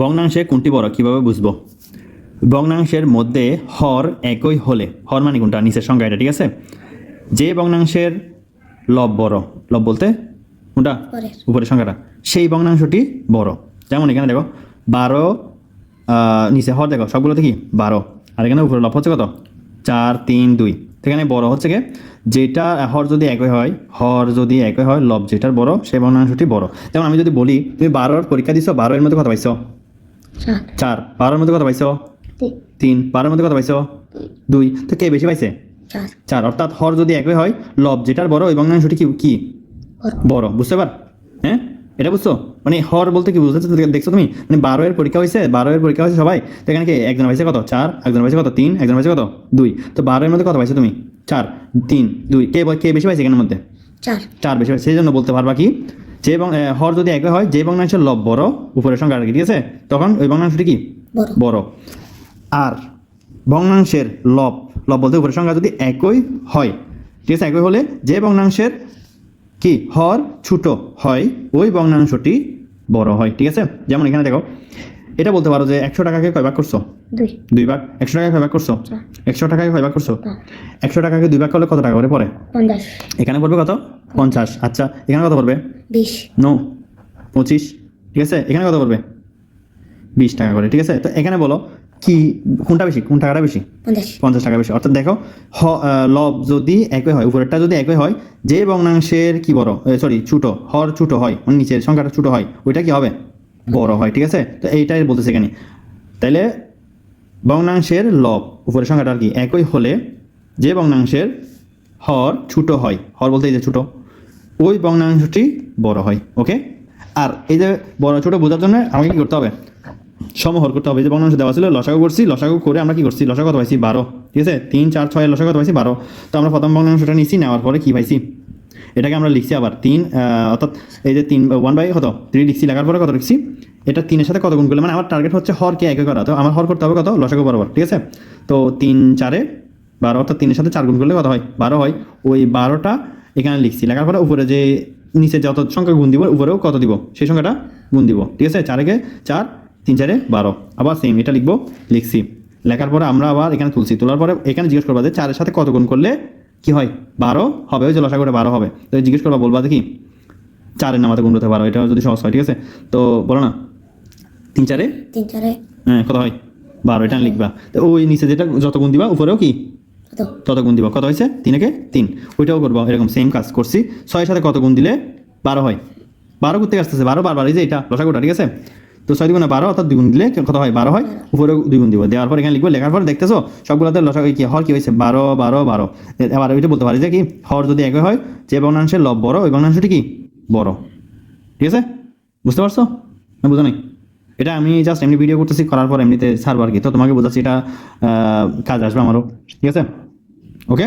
ভগ্নাংশে কোনটি বড় কিভাবে বুঝবো? ভগ্নাংশের মধ্যে হর একই হলে, হর মানে কোনটা, নিচের সংখ্যা এটা, ঠিক আছে? যে ভগ্নাংশের লব বড়, লব বলতে কোনটা, উপরের সংখ্যাটা, সেই ভগ্নাংশটি বড়। যেমন এখানে দেখো 12, নিচে হর দেখো সবগুলোতে কি 12, আর এখানে উপরে লব হচ্ছে কত, 4 3 2। এখানে বড় হচ্ছে কি, যেটা হর যদি একই হয়, হর যদি একই হয়, লব যেটার বড় সেই ভগ্নাংশটি বড়। যেমন আমি যদি বলি তুমি 12 পরীক্ষা দিছো, 12 এর মধ্যে কত পাইছো, 4। 12 এর মধ্যে কত পাইছো, 3। 12 এর মধ্যে কত পাইছো, 2। তো কে বেশি পাইছে, 4। অর্থাৎ হর যদি একই হয়, লব যেটার বড় ওই ভগ্নাংশটি কি কি বড়। বুঝতে পার? হ্যাঁ, এটা বুঝছো? মানে হর বলতে কি বুঝতে দেখছো তুমি? মানে 12 এর পরীক্ষা হয়েছে, 12 এর পরীক্ষা হয়েছে সবাই, তো এখানে কি একজন পাইছে কত, 4, একজন পাইছে কত, 3, একজন পাইছে কত, 2। তো 12 এর মধ্যে কত পাইছো তুমি, 4 3 2। কে বেশি পাইছে এখানের মধ্যে, 4 বেশি পাইছে। সেই জন্য বলতে পারবা কি, যে হর যদি একই হয়, যে ভগ্নাংশের লব বড় উপরের সংখ্যা আর কি, ঠিক আছে, তখন ওই ভগ্নাংশটি কি বড়। আর ভগ্নাংশের লব, লব বলতে উপরের সংখ্যা যদি একই হয়, ঠিক আছে, একই হলে যে ভগ্নাংশের কি হর ছোট হয় ওই ভগ্নাংশটি বড় হয়, ঠিক আছে? যেমন এখানে দেখো, এটা বলতে পারো যে 100 টাকাকে কয় ভাগ করছো, 2 ভাগ। 100 টাকাকে কয় ভাগ করছো, 100 টাকাকে কয় ভাগ করছো, 100 টাকাকে 2 ভাগ করলে কত টাকা করে পড়ে, 50। এখানে পড়বে কত, 50। আচ্ছা, এখানে কত পড়বে, 20। নো, 25। ঠিক আছে, এখানে কত পড়বে, 20 টাকা করে, ঠিক আছে? তো এখানে বলো কি কোনটা বেশি, কোন টাকাটা বেশি, 50 টাকা বেশি। অর্থাৎ দেখো লব যদি একই হয়, উপরেরটা যদি একই হয়, যে ভগ্নাংশের কি বড়, সরি ছোট, হর ছোট হয়, মানে নিচের সংখ্যাটা ছোট হয়, ওইটা কি হবে, বড় হয়, ঠিক আছে? তো এইটাই বলতেছে এখানে। তাইলে ভগ্নাংশের লব উপরের সংখ্যাটা আর কি একই হলে, যে ভগ্নাংশের হর ছোট হয়, হর বলতে এই যে ছোট, ওই ভগ্নাংশটি বড় হয়। ওকে? আর এই যে বড় ছোট বোঝার জন্য আমাকে কি করতে হবে, সমহর করতে হবে। যে ভগ্নাংশ দেওয়া ছিল, লসাগু করছি, লসাগু করে আমরা কি করছি, লসাগু কত পাইছি, 12, ঠিক আছে? 3 4 6 লসাগু কত পাইছি, 12। তো আমরা প্রথম ভগ্নাংশটা নিয়েছি, নেওয়ার পরে কি পাইছি, এটাকে আমরা লিখছি আবার 3, অর্থাৎ এই যে 3 1 বাই কত 3 লিখছি, লেখার পরে কত লিখছি, এটা 3 এর সাথে কত গুণ করলে, মানে আমার টার্গেট হচ্ছে হরকে একই করা, তো আমার হর করতে হবে কত, লসাগু বরাবর, ঠিক আছে? তো 3 4 12, অর্থাৎ 3 এর সাথে 4 গুণ করলে কত হয়, 12 হয়। ওই 12টা এখানে লিখছি, লেখার পরে উপরে যে নিচে যত সংখ্যা গুণ দিব, উপরেও কত দিব, সেই সংখ্যাটা গুণ দিব, ঠিক আছে? 4 একে 4, 3 4 12, আবার সেম এটা লিখবো, লিখছি। লেখার পরে আমরা আবার এখানে তুলছি, তোলার পরে এখানে জিজ্ঞেস করবা যে 4 এর সাথে কত গুণ করলে কি হয়, 12 হবে, ওই যে লসাগুটা 12 হবে। তো জিজ্ঞেস করবা, বলবা দেখি 4 এর নামাতে গুণ করতে পারো, এটা যদি সহজ হয়, ঠিক আছে? তো বলো না, 3 4 হ্যাঁ কত হয়, 12, এটা লিখবা। তো ওই নিচে যেটা যত গুণ দিবা, উপরেও কি তত গুণ দিবা, কত হয়েছে, 3 একে 3, ওইটাও করবা এরকম সেম কাজ করছি। 6 এর সাথে কত গুণ দিলে 12 হয়, 12 করতে আসতেছে, 12 বারবার, এই যে এটা লসাগুটা, ঠিক আছে? তো 6 2 12, অর্থাৎ 2 গুণ দিলে কত হয়, 12 হয়, উপরেও 2 গুণ দিব, দেওয়ার পর এখানে লিখবো, লেখার পর দেখতেছো সবগুলোতে লসাগু কি হর কি হয়েছে, 12 12 12। এবার ওইটা বলতে পারি যে কি, হর যদি একই হয়, যে ভগ্নাংশের লব বড় ওই ভগ্নাংশটি কি বড়, ঠিক আছে? বুঝতে পারছো না, বুঝো নাই? এটা আমি জাস্ট এমনি ভিডিও করতেছি, করার পর এমনিতে ছাড়বো আর কি, তো তোমাকে বোঝাচ্ছি, এটা কাজ আসবে আমারও, ঠিক আছে? ওকে।